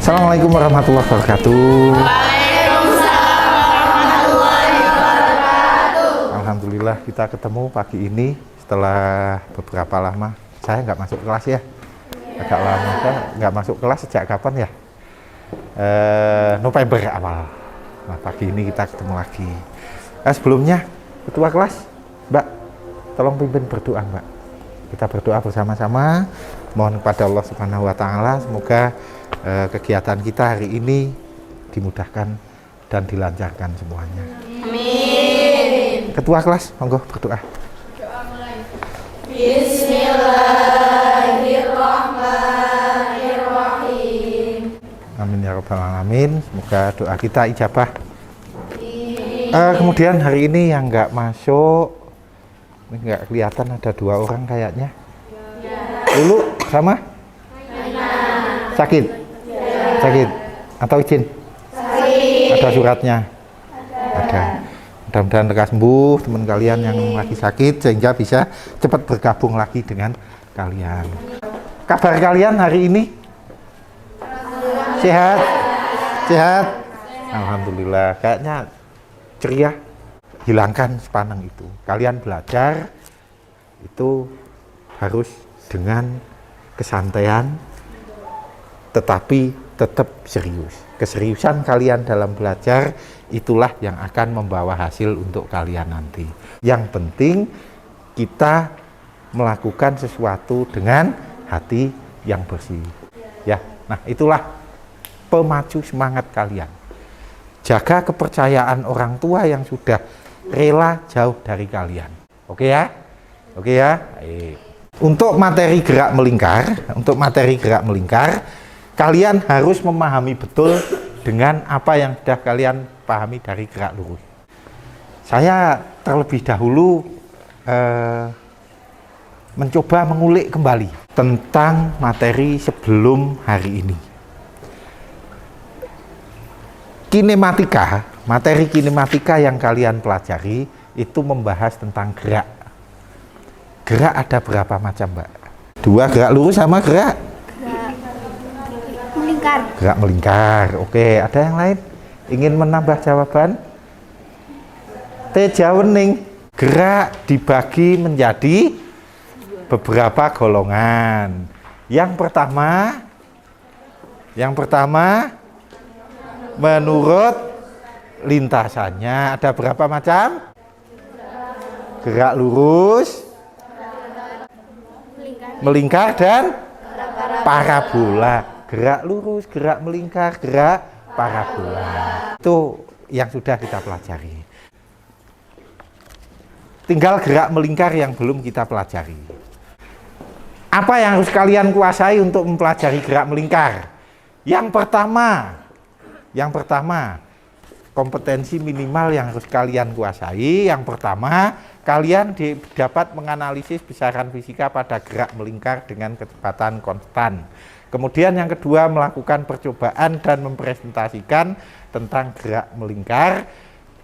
Assalamualaikum warahmatullahi wabarakatuh. Alhamdulillah kita ketemu pagi ini setelah beberapa lama. Saya nggak masuk kelas ya, agak lama. Saya nggak masuk kelas sejak kapan ya? November awal. Nah pagi ini kita ketemu lagi. Sebelumnya ketua kelas, Mbak, tolong pimpin berdoa, Mbak. Kita berdoa bersama-sama. Mohon kepada Allah Subhanahu Wa Taala semoga kegiatan kita hari ini dimudahkan dan dilancarkan semuanya. Amin. Ketua kelas, monggo berdoa. Doa mulai. Bismillahirrahmanirrahim. Amin ya rabbal alamin. Semoga doa kita ijabah. Kemudian hari ini yang nggak masuk, ini nggak kelihatan, ada 2 orang kayaknya. Lulu sama? Sakit? Sakit? Atau izin? Sakit. Ada suratnya? Ada. Mudah-mudahan lekas sembuh teman kalian yang lagi sakit sehingga bisa cepat bergabung lagi dengan kalian. Kabar kalian hari ini? Sehat? Sehat? Alhamdulillah. Kayaknya ceria. Hilangkan sepaneng itu. Kalian belajar itu harus dengan kesantaian, tetapi tetap serius. Keseriusan kalian dalam belajar itulah yang akan membawa hasil untuk kalian nanti. Yang penting kita melakukan sesuatu dengan hati yang bersih. Ya, nah itulah pemacu semangat kalian. Jaga kepercayaan orang tua yang sudah rela jauh dari kalian. Oke ya? Oke ya? Untuk materi gerak melingkar, kalian harus memahami betul dengan apa yang sudah kalian pahami dari gerak lurus. Saya terlebih dahulu mencoba mengulik kembali tentang materi sebelum hari ini. Materi kinematika yang kalian pelajari itu membahas tentang gerak. Gerak ada berapa macam, Mbak? 2, gerak lurus sama gerak Melingkar. Gerak melingkar. Oke, ada yang lain? Ingin menambah jawaban? Tejawening. Gerak dibagi menjadi beberapa golongan. Yang pertama menurut lintasannya ada berapa macam? Gerak lurus, melingkar dan parabola. Gerak lurus, gerak melingkar, gerak parabola. Itu yang sudah kita pelajari. Tinggal gerak melingkar yang belum kita pelajari. Apa yang harus kalian kuasai untuk mempelajari gerak melingkar? Yang pertama, kompetensi minimal yang harus kalian kuasai. Yang pertama, kalian dapat menganalisis besaran fisika pada gerak melingkar dengan kecepatan konstan. Kemudian yang kedua, melakukan percobaan dan mempresentasikan tentang gerak melingkar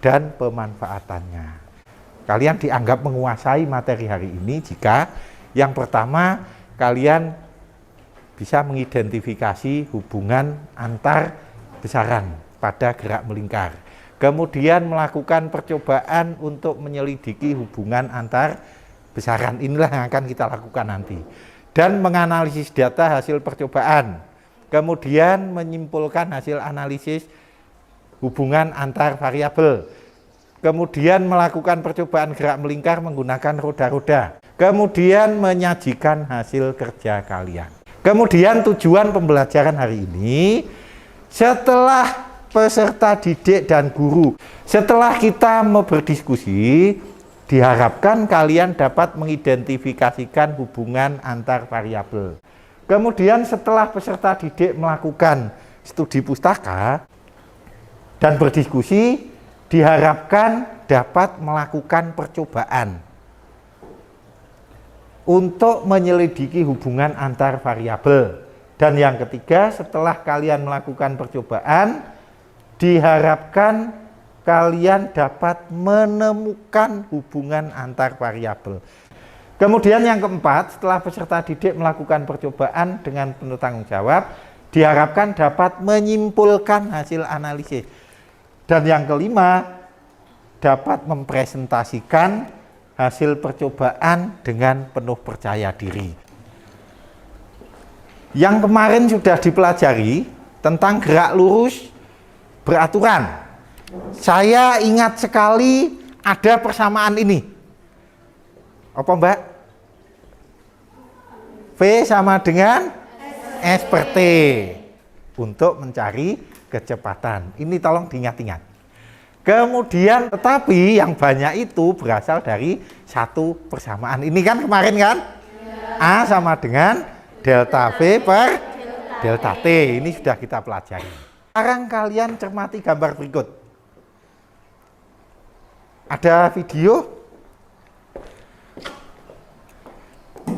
dan pemanfaatannya. Kalian dianggap menguasai materi hari ini jika yang pertama, kalian bisa mengidentifikasi hubungan antar besaran pada gerak melingkar. Kemudian melakukan percobaan untuk menyelidiki hubungan antar besaran. Inilah yang akan kita lakukan nanti. Dan menganalisis data hasil percobaan. Kemudian menyimpulkan hasil analisis hubungan antar variabel. Kemudian melakukan percobaan gerak melingkar menggunakan roda-roda. Kemudian menyajikan hasil kerja kalian. Kemudian tujuan pembelajaran hari ini, setelah peserta didik dan guru, setelah kita berdiskusi, diharapkan kalian dapat mengidentifikasikan hubungan antar variabel. Kemudian setelah peserta didik melakukan studi pustaka dan berdiskusi, diharapkan dapat melakukan percobaan untuk menyelidiki hubungan antar variabel. Dan yang ketiga, setelah kalian melakukan percobaan, diharapkan kalian dapat menemukan hubungan antar variabel. Kemudian yang keempat, setelah peserta didik melakukan percobaan dengan penuh tanggung jawab, diharapkan dapat menyimpulkan hasil analisis. Dan yang kelima, dapat mempresentasikan hasil percobaan dengan penuh percaya diri. Yang kemarin sudah dipelajari tentang gerak lurus beraturan. Saya ingat sekali ada persamaan ini. Apa Mbak? V sama dengan S per T untuk mencari kecepatan. Ini tolong diingat-ingat. Kemudian tetapi yang banyak itu berasal dari satu persamaan. Ini kan kemarin kan? A sama dengan delta V per delta T. Ini sudah kita pelajari. Sekarang kalian cermati gambar berikut. Ada video.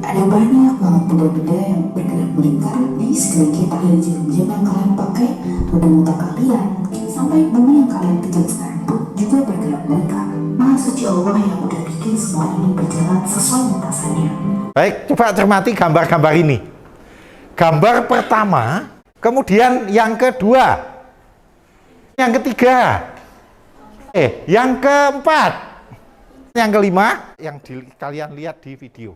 Ada banyak banget benda-benda yang bergerak melingkar di sekeliling kita. Dari jam-jam yang kalian pakai, roda motor kalian, sampai bumi yang kalian pegang sekarang pun juga bergerak melingkar. Maha suci Allah yang udah bikin semua ini berjalan sesuai lintasannya. Baik, coba cermati gambar-gambar ini. Gambar pertama, kemudian yang kedua, yang ketiga, yang keempat, yang kelima, yang kalian lihat di video.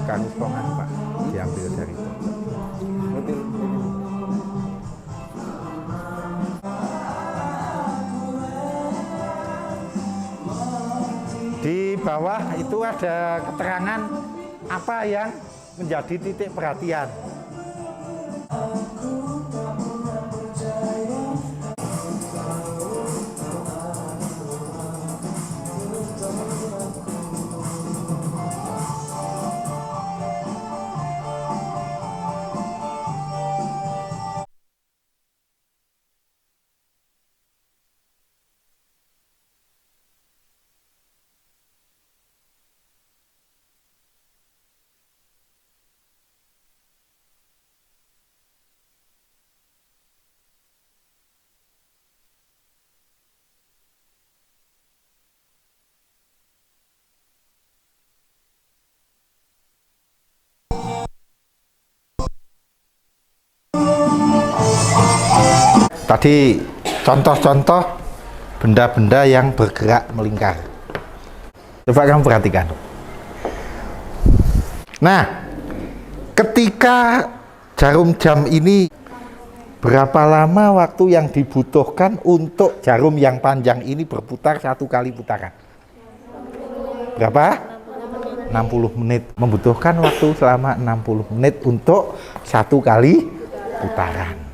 Kanus Pongan Pak, diambil dari itu. Di bawah itu ada keterangan apa yang menjadi titik perhatian. Tadi contoh-contoh benda-benda yang bergerak melingkar. Coba kamu perhatikan. Nah, ketika jarum jam ini, berapa lama waktu yang dibutuhkan untuk jarum yang panjang ini berputar satu kali putaran? Berapa? 60 menit. Membutuhkan waktu selama 60 menit untuk satu kali putaran.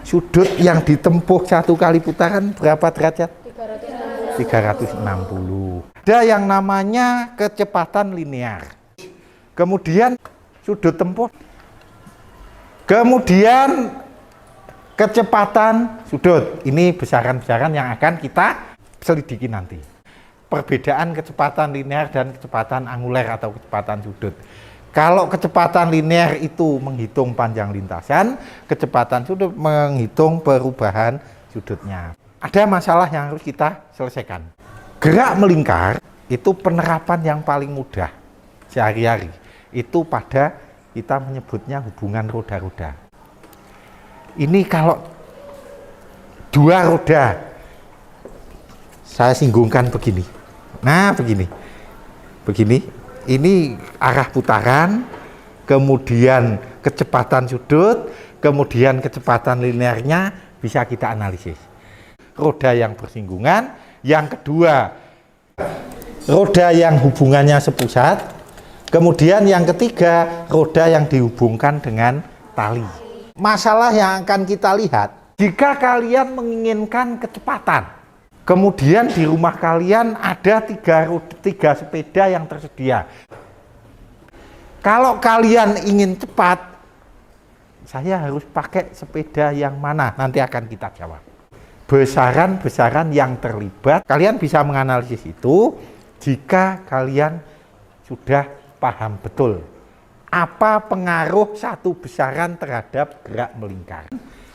Sudut yang ditempuh satu kali putaran berapa derajat? 360. Ada yang namanya kecepatan linear. Kemudian sudut tempuh. Kemudian kecepatan sudut. Ini besaran-besaran yang akan kita selidiki nanti. Perbedaan kecepatan linear dan kecepatan anguler atau kecepatan sudut. Kalau kecepatan linear itu menghitung panjang lintasan, kecepatan sudut menghitung perubahan sudutnya. Ada masalah yang harus kita selesaikan. Gerak melingkar itu penerapan yang paling mudah sehari-hari. Itu pada kita menyebutnya hubungan roda-roda. Ini kalau dua roda, saya singgungkan begini. Nah, begini. Ini arah putaran, kemudian kecepatan sudut, kemudian kecepatan linearnya bisa kita analisis. Roda yang bersinggungan, yang kedua roda yang hubungannya sepusat, kemudian yang ketiga roda yang dihubungkan dengan tali. Masalah yang akan kita lihat, jika kalian menginginkan kecepatan, kemudian di rumah kalian ada tiga sepeda yang tersedia. Kalau kalian ingin cepat, saya harus pakai sepeda yang mana? Nanti akan kita jawab. besaran-besaran yang terlibat. Kalian bisa menganalisis itu jika kalian sudah paham betul apa pengaruh satu besaran terhadap gerak melingkar.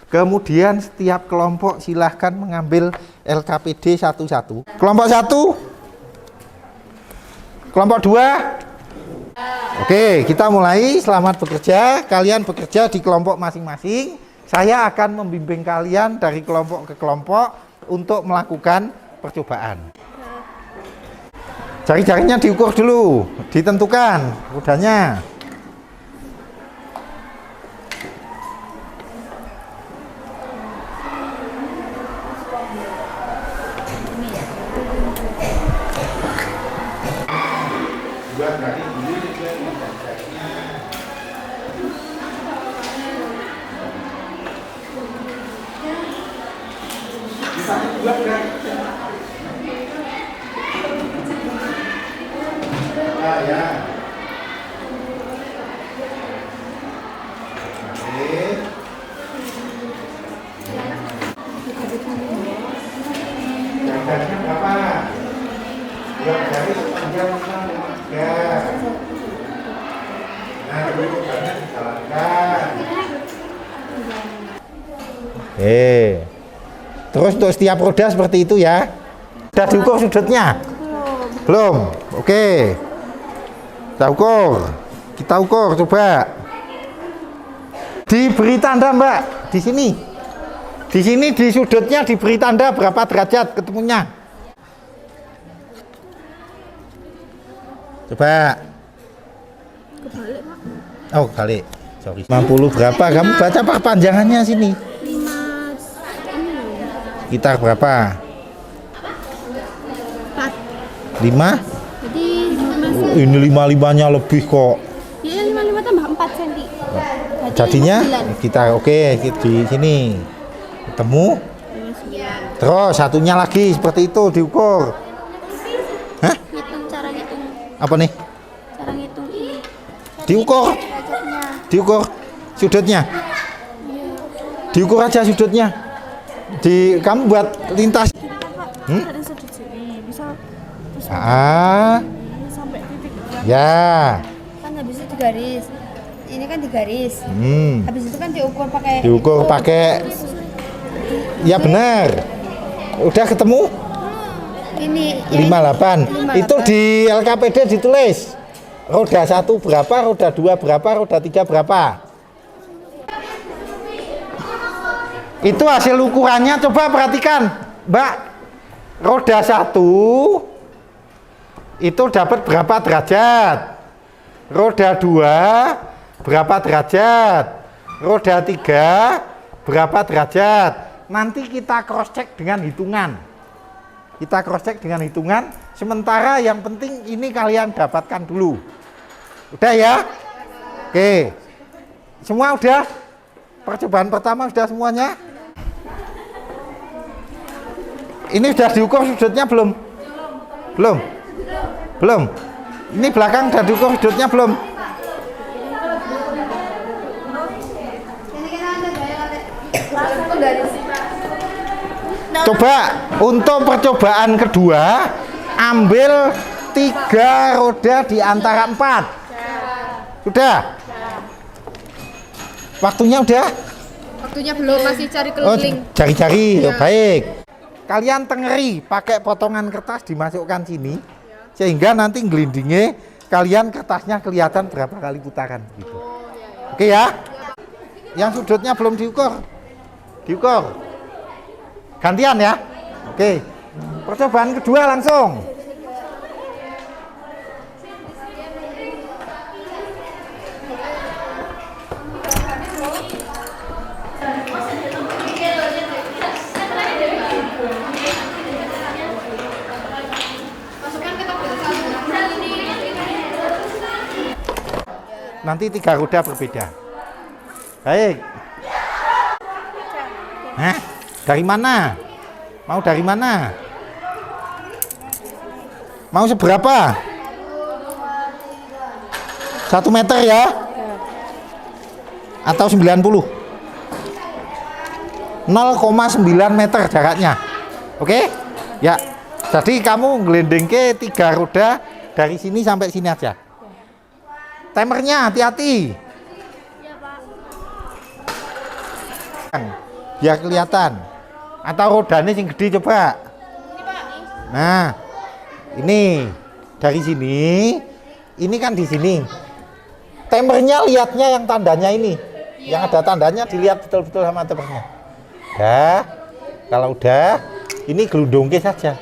Kemudian setiap kelompok silahkan mengambil LKPD satu-satu. Kelompok 1, kelompok 2. Oke, kita mulai. Selamat bekerja. Kalian bekerja di kelompok masing-masing. Saya akan membimbing kalian dari kelompok ke kelompok untuk melakukan percobaan. Jari-jarinya diukur dulu, ditentukan rodanya. Jarinya berapa? 2 jari sepanjang 3. Nah, rodanya dijalankan. Terus untuk setiap roda seperti itu ya. Sudah diukur sudutnya? Belum. Oke. Kita ukur. Kita ukur coba. Diberi tanda, Mbak, di sini. Di sini di sudutnya diberi tanda berapa derajat ketemunya. Coba. Kebalik, Pak. Oh, kebalik. Sorry. 50 berapa? Kamu baca perpanjangannya sini. 5 Gitar berapa? 4. 5? Jadi Oh, ini 55-nya lebih kok. ya 55 tambah 4 cm. Jadinya kita oke di sini. Ketemu. Terus satunya lagi seperti itu diukur. Hah? Hitung cara ngitung. Apa nih? Cara ngitung ini. Diukur. Derajatnya. Diukur sudutnya. Diukur aja sudutnya. Kamu buat lintas. Dari sudut sini bisa sampai titik. Ya. Kan habis itu digaris. Ini kan digaris. Habis itu kan diukur pakai. Diukur pakai. Ya benar. Udah ketemu? Ini 58. Itu di LKPD ditulis. Roda 1 berapa, roda 2 berapa, roda 3 berapa. Itu hasil ukurannya, coba perhatikan, Mbak. Roda 1 itu dapat berapa derajat? Roda 2 berapa derajat? Roda 3 berapa derajat? Nanti kita cross check dengan hitungan. Kita cross check dengan hitungan. Sementara yang penting ini kalian dapatkan dulu. Udah ya? Oke. Semua udah? Percobaan pertama sudah semuanya? Ini sudah diukur sudutnya belum? Belum? Belum? Ini belakang sudah diukur sudutnya belum? Coba untuk percobaan kedua ambil 3 roda di antara 4. Sudah? Waktunya udah? Waktunya belum, masih cari Oh, keliling. cari-cari. Ya. Baik. Kalian tengeri pakai potongan kertas dimasukkan sini sehingga nanti gelindingnya kalian kertasnya kelihatan berapa kali putaran gitu. Oke ya? Yang sudutnya belum diukur. Diukur. Gantian ya. Oke. Percobaan kedua langsung. Nanti 3 roda berbeda. Baik. Hah? Dari mana? Mau dari mana? Mau seberapa? 1 meter ya? Atau 90? 0,9 meter jaraknya. Oke? Ya. Jadi kamu ngelendeng ke 3 roda dari sini sampai sini aja. Timernya hati-hati. Biar kelihatan. Atau rodanya yang gede coba. Nah, ini dari sini. Ini kan di sini. Timernya lihatnya yang tandanya ini. Yang ada tandanya dilihat betul-betul sama timernya. Udah. Kalau udah, ini gelundungke saja.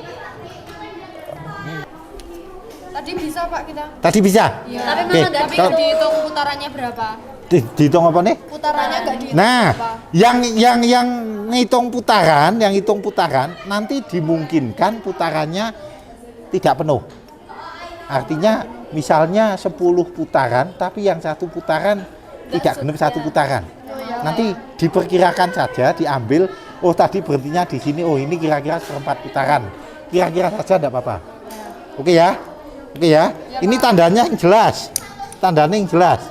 Tadi bisa Pak kita. Tadi bisa? Iya. Tapi Oke, memang nggak kalau- Dihitung putarannya berapa? Dihitung apa nih? Putarannya nggak dihitung Nah, berapa? yang ngitung putaran, nanti dimungkinkan putarannya tidak penuh. Artinya misalnya 10 putaran, tapi yang satu putaran tidak genap satu putaran. Nanti diperkirakan saja, diambil. Oh tadi berhentinya di sini. Oh ini kira-kira 1/4 putaran. Kira-kira saja tidak apa-apa. Oke ya, oke ya. Ini tandanya yang jelas, tandanya yang jelas.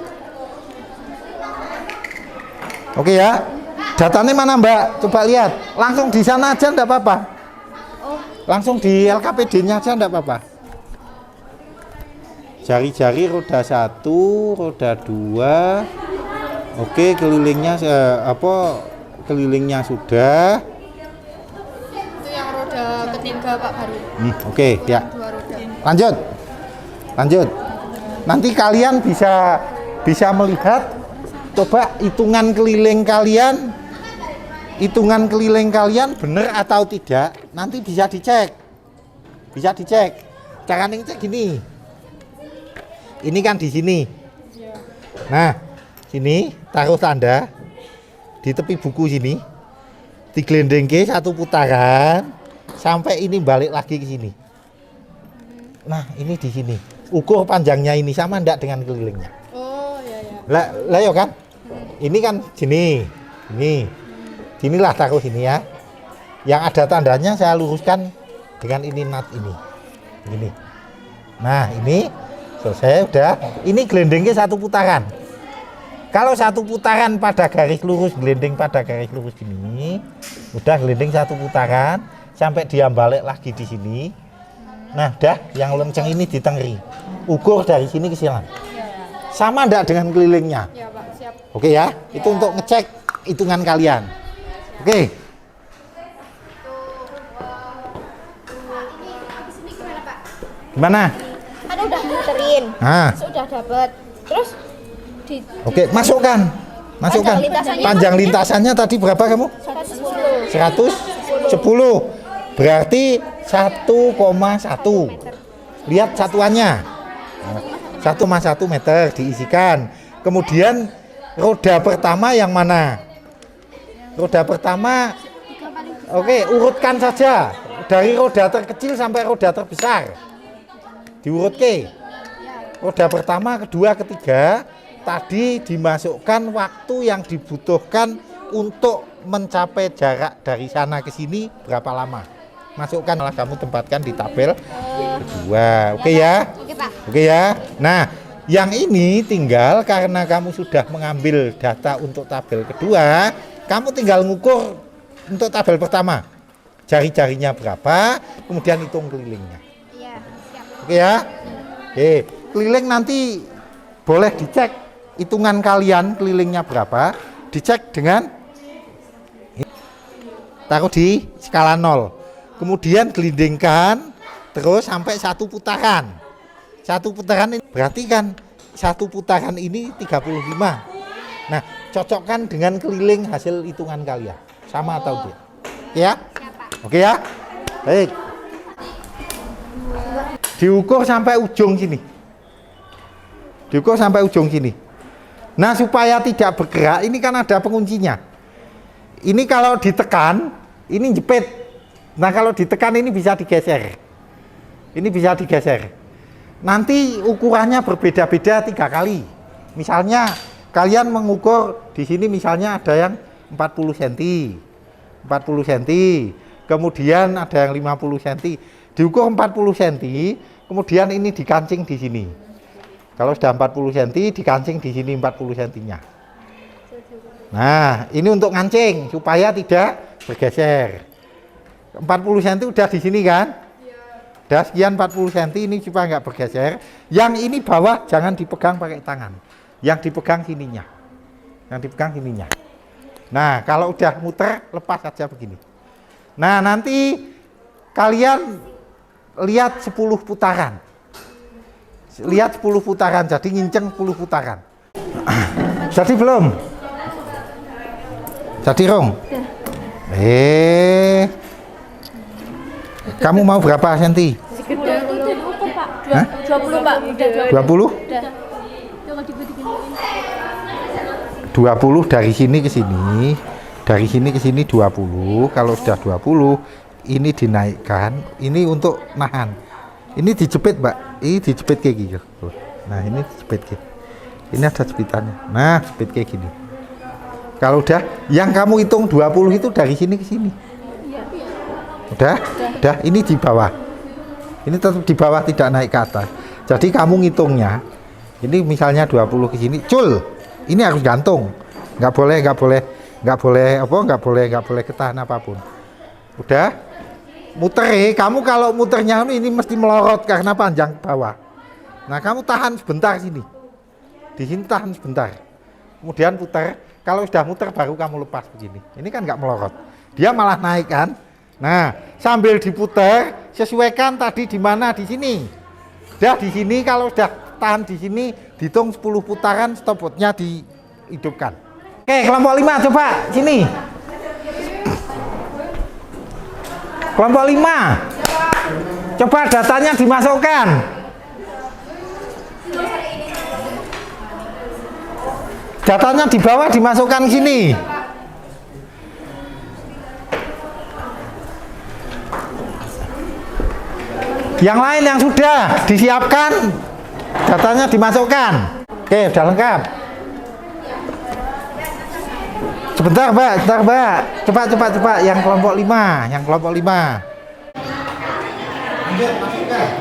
Oke ya. Datanya mana Mbak? Coba lihat. Langsung di sana aja enggak apa-apa. Langsung di LKPD-nya aja enggak apa-apa. Jari-jari roda 1, roda 2. Oke, kelilingnya kelilingnya sudah. Itu yang roda ketiga Pak baru. Oke, ya. 2 roda. Lanjut. Lanjut. Nanti kalian bisa melihat coba hitungan keliling kalian benar atau tidak, nanti bisa dicek. Bisa dicek. Cara ngecek gini. Ini kan di sini. Nah, sini taruh tanda di tepi buku sini. Digelendengke 1 putaran sampai ini balik lagi ke sini. Nah, ini di sini. Ukur panjangnya ini sama enggak dengan kelilingnya? Oh, iya ya. Lah yo kan? Ini kan sini. Ini. Sinilah taruh sini ya. Yang ada tandanya saya luruskan dengan ini nut ini. Gini. Nah, ini selesai udah. Ini gelendengnya 1 putaran. Kalau 1 putaran pada garis lurus, gelendeng pada garis lurus gini, udah gelendeng 1 putaran sampai dia balik lagi di sini. Nah, dah yang lenceng ini ditengeri. Ukur dari sini ke sini. Sama enggak dengan kelilingnya? Ya Pak, siap. Oke ya, itu untuk ngecek hitungan kalian. Oke. Gimana? Kan udah muterin, Nah, sudah dapat. Terus di oke, masukkan. Masukkan. Panjang lintasannya tadi berapa kamu? 110. 110. Berarti 1,1. Lihat satuannya. 1,1 meter diisikan. Kemudian roda pertama yang mana? Roda pertama, oke, urutkan saja dari roda terkecil sampai roda terbesar. Diurut ke. Roda pertama, kedua, ketiga. Tadi dimasukkan waktu yang dibutuhkan untuk mencapai jarak dari sana ke sini berapa lama. Masukkan, malah kamu tempatkan di tabel kedua. Oke ya? Oke Pak. Oke ya. Nah, yang ini tinggal karena kamu sudah mengambil data untuk tabel kedua, kamu tinggal ngukur untuk tabel pertama. Jari-jarinya berapa, kemudian hitung kelilingnya. Iya, siap. Oke ya? Oke, keliling nanti boleh dicek hitungan kalian kelilingnya berapa, dicek dengan taruh di skala 0. Kemudian gelindingkan terus sampai 1 putaran. 1 putaran ini berarti kan 1 putaran ini 35. Nah, cocokkan dengan keliling hasil hitungan kalian. Sama atau tidak? Ya? Oke ya? Baik. Diukur sampai ujung sini. Diukur sampai ujung sini. Nah, supaya tidak bergerak, ini kan ada penguncinya. Ini kalau ditekan, ini jepit. Nah, kalau ditekan ini bisa digeser. Ini bisa digeser. Nanti ukurannya berbeda-beda 3 kali. Misalnya kalian mengukur di sini misalnya ada yang 40 cm. 40 cm. Kemudian ada yang 50 cm. Diukur 40 cm, kemudian ini dikancing di sini. Kalau sudah 40 cm, dikancing di sini 40 cm-nya. Nah, ini untuk ngancing supaya tidak bergeser. 40 cm udah di sini kan? Udah sekian 40 cm ini supaya nggak bergeser. Yang ini bawah jangan dipegang pakai tangan. Yang dipegang sininya. Yang dipegang sininya. Nah, kalau udah muter lepas aja begini. Nah, nanti kalian lihat 10 putaran. Lihat 10 putaran, jadi nginceng 10 putaran. Jadi belum? Jadi Rong? Kamu mau berapa senti? 20 Pak. 20? 20 dari sini ke sini. Dari sini ke sini 20. Kalau sudah 20, ini dinaikkan. Ini untuk nahan. Ini dijepit, Mbak. Ini dijepit kayak gitu. Nah, ini dijepit kayak. Ini ada jepitannya. Nah, jepit kayak gini. Kalau udah, yang kamu hitung 20 itu dari sini ke sini. Udah? Udah, ini di bawah. Ini tetap di bawah, tidak naik ke atas. Jadi kamu ngitungnya, ini misalnya 20 ke sini, cul. Ini harus gantung. Nggak boleh ketahan apapun. Udah? Muter, kamu kalau muternya ini mesti melorot karena panjang bawah. Nah, kamu tahan sebentar sini. Di sini tahan sebentar. Kemudian putar. Kalau sudah muter baru kamu lepas begini. Ini kan nggak melorot. Dia malah naik kan. Nah, sambil diputar, sesuaikan tadi di mana di sini. Udah di sini, kalau sudah tahan di sini, dihitung 10 putaran, stopwatchnya dihidupkan. Oke, kelompok 5 coba sini. Kelompok 5. Coba datanya dimasukkan. Datanya di bawah dimasukkan sini. Yang lain yang sudah disiapkan, datanya dimasukkan. Oke, sudah lengkap. Sebentar, Mbak. Coba. Yang kelompok 5. Lanjut, masukkan.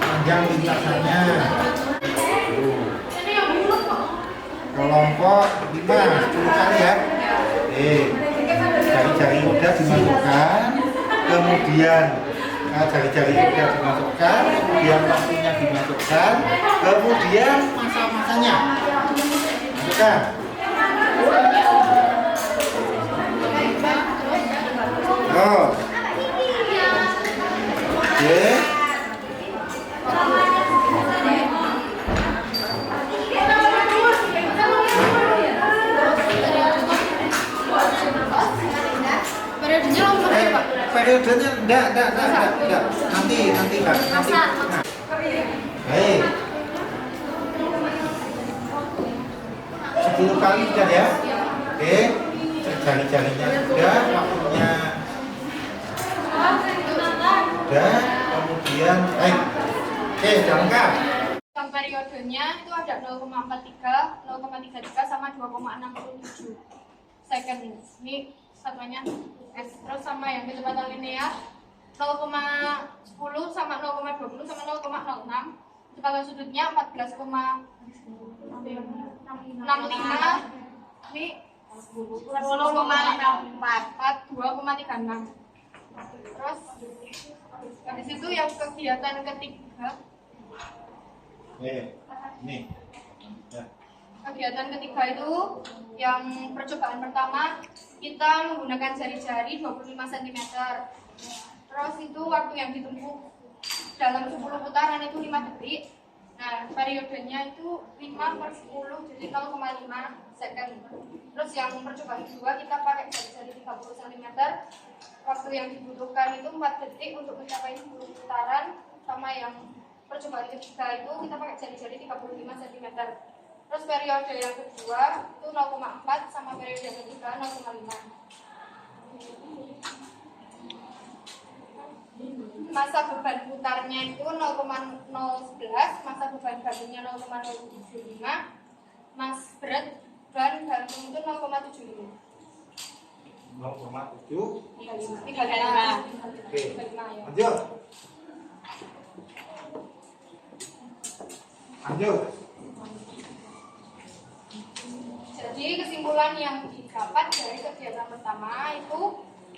Panjang lintasannya. Kelompok 5, 10 kali ya. Jari-jari muda dimasukkan, kemudian jari-jari muda dimasukkan, kemudian waktunya dimasukkan, kemudian masa-masanya masukkan. Oh. Oke. Periodenya lama ya, Pak? Periodenya enggak. Nanti. Baik. 10 kali sudah ya. Oke. Jari-jarinya sudah, waktunya udah, kemudian oke, sudah lengkap. Yang periodenya itu ada 0,43, 0,33 sama 2,67 second. Ini satuannya S. Terus sama yang kecepatan linear 0,10 sama 0,20 sama 0,06. Kecepatan sudutnya 14,65. Ini 10,64, 2,36. Terus habis itu yang kegiatan ketiga. Ini. Ya. Kegiatan ketiga itu yang percobaan pertama kita menggunakan jari-jari 25 cm. Terus itu waktu yang ditempuh dalam 10 putaran itu 5 detik. Nah, periodenya itu 5/10, jadi 0,5 second. Terus yang percobaan kedua kita pakai jari-jari 30 cm. Waktu yang dibutuhkan itu 4 detik untuk mencapai 10 putaran. Sama yang percobaan ketiga itu kita pakai jari-jari 35 cm. Terus periode yang kedua itu 0,4 sama periode yang ketiga 0,5. Masa beban putarnya itu 0,011, masa beban gabungnya 0,075, mas berat dan gantung itu 0,75. 0,7 35. Oke, 35 ya. lanjut. Lanjut. Jadi kesimpulan yang didapat dari kegiatan pertama itu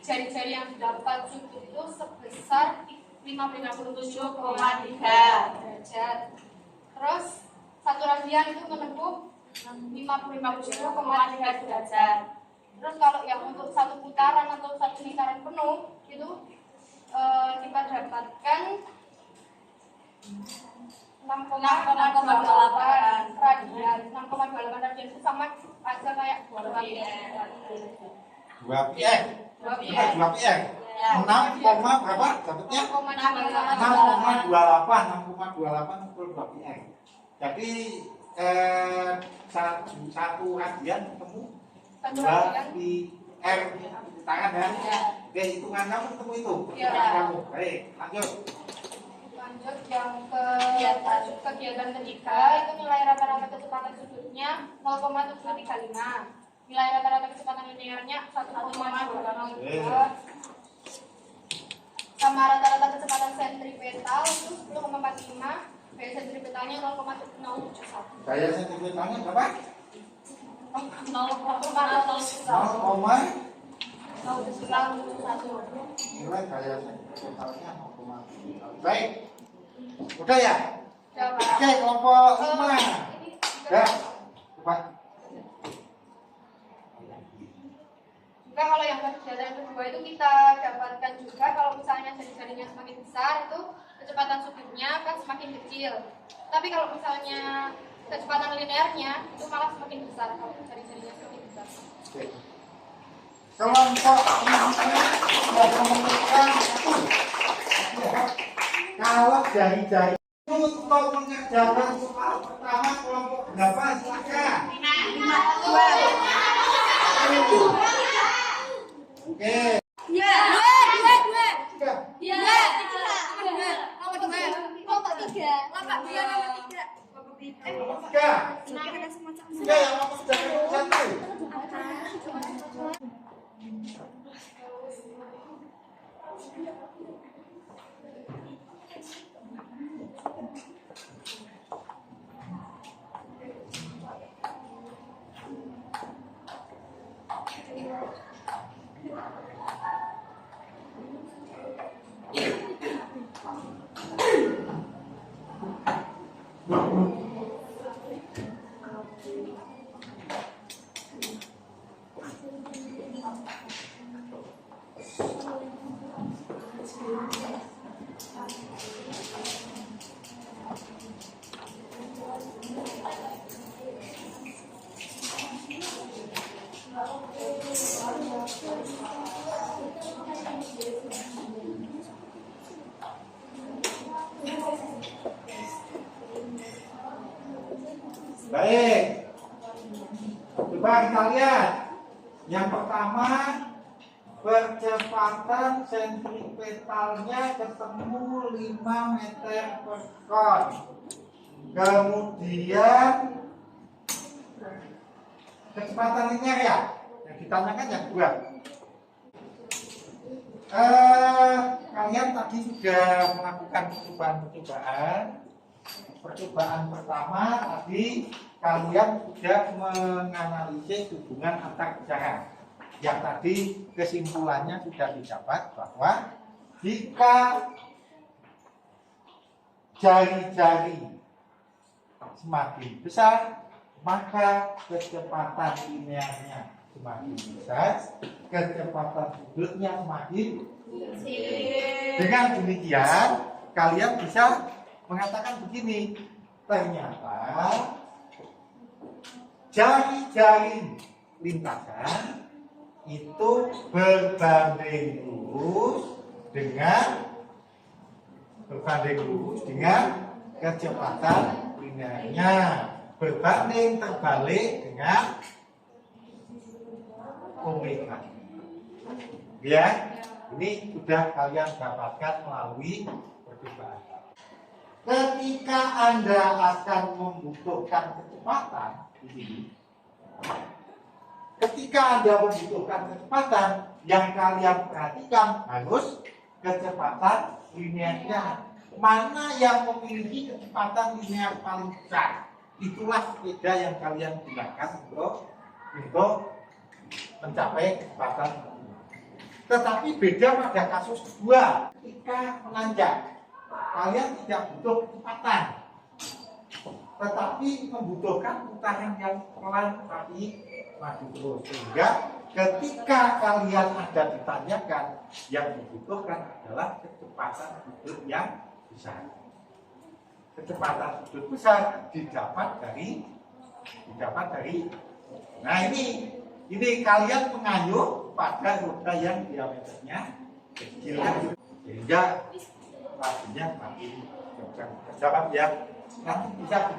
jari-jari yang didapat sudut itu sebesar 57,3 derajat. Terus satu radian itu menempuh 57,3 derajat. Terus kalau yang untuk satu putaran atau satu lingkaran penuh itu kita dapatkan 6,28 radian. 6,28 radian itu sama aja kayak 2 radian. 2 px. 2 px. 6, berapa? Dapatnya 6,28 pukul 2 px. Jadi satu radian ketemu 2 pi r tangan ya. Oke, hitungan kamu ketemu itu. Kamu. Baik, lanjut. Lanjut yang kegiatan ketiga itu nilai rata-rata kecepatan sudutnya 0,735. Nilai rata-rata kecepatan linearnya 1,202. Sama rata-rata kecepatan sentripetal itu 10,45. Gaya sentripetalnya 0,071. Gaya sentripetalnya berapa? 0,071. Nilai gaya sentripetalnya 0,071. Baik. Udah ya? Oke, kelompok 5. Ya. Coba. Juga kalau yang kegiatan kedua itu kita dapatkan juga kalau misalnya jari-jarinya semakin besar itu kecepatan sudutnya akan semakin kecil. Tapi kalau misalnya kecepatan linearnya itu malah semakin besar kalau jari-jarinya semakin besar. Oke. Kelompok 5 sudah menemukan kalau jari-jari untuk mengerjakan soal pertama kelompok berapa? Silakan. 5. Oke. Baik, coba kita lihat. Yang pertama, percepatan sentripetalnya ketemu 5 meter per kon. Kemudian kecepatan linear ya, yang ditanyakan yang dua. Kalian tadi sudah melakukan percobaan. Percobaan pertama tadi kalian sudah menganalisis hubungan antar bicara. Yang tadi kesimpulannya sudah didapat bahwa jika jari-jari semakin besar, maka kecepatan linearnya semakin besar, kecepatan sudutnya semakin kecil. Dengan demikian, kalian bisa mengatakan begini, ternyata jari-jari lintasan itu berbanding lurus dengan kecepatan linearnya. berbanding terbalik dengan omega. Ya, ini sudah kalian dapatkan melalui percobaan. Ketika Anda akan membutuhkan kecepatan di sini, ketika Anda membutuhkan kecepatan, yang kalian perhatikan harus kecepatan linearnya. Mana yang memiliki kecepatan linear paling besar? Itulah sepeda yang kalian gunakan untuk mencapai kecepatan. Tetapi beda pada kasus kedua. Ketika menanjak, kalian tidak butuh kecepatan, tetapi membutuhkan putaran yang pelan tapi maju terus. Sehingga ketika kalian ada ditanyakan, yang dibutuhkan adalah kecepatan sudut yang besar. Kecepatan sudut besar didapat dari nah ini kalian mengayuh pada roda yang diameternya kecil, sehingga lajunya makin kencang. Jawab ya, nanti bisa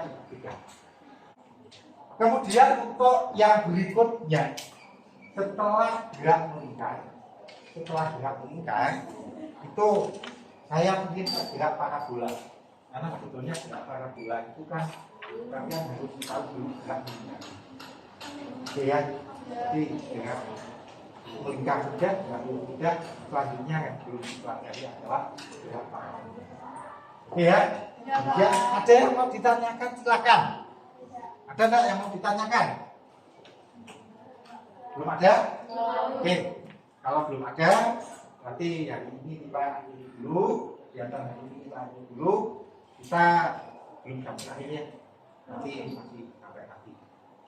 dibuktikan. Kemudian untuk yang berikutnya, setelah gerak melingkar itu saya mungkin gerak parabola, karena sebetulnya gerak parabola itu kan kalian harus tahu dulu gerak melingkar. Oke ya, jadi gerak melingkar saja, tidak selanjutnya yang belum dipelajari adalah gerak parabola. Oke ya, ada yang mau ditanyakan silakan. Ada enggak yang mau ditanyakan? Belum ada? Oke, kalau belum ada, berarti hari ini kita akhiri dulu, kegiatan hari ini kita akhiri dulu. Kita belum sampai akhir ya, nanti masih sampai nanti.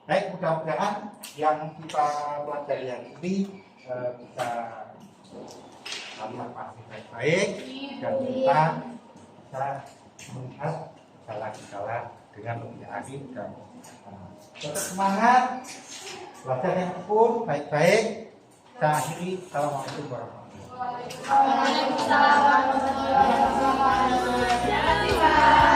Baik, mudah-mudahan yang kita pelajari hari ini bisa kalian pahami baik-baik dan kita bisa melihat gejala-gejala dengan lebih aktif dan tetap semangat, belajar yang tekun, baik-baik. Saya akhiri. Assalamualaikum warahmatullahi wabarakatuh. Waalaikumsalam warahmatullahi wabarakatuh.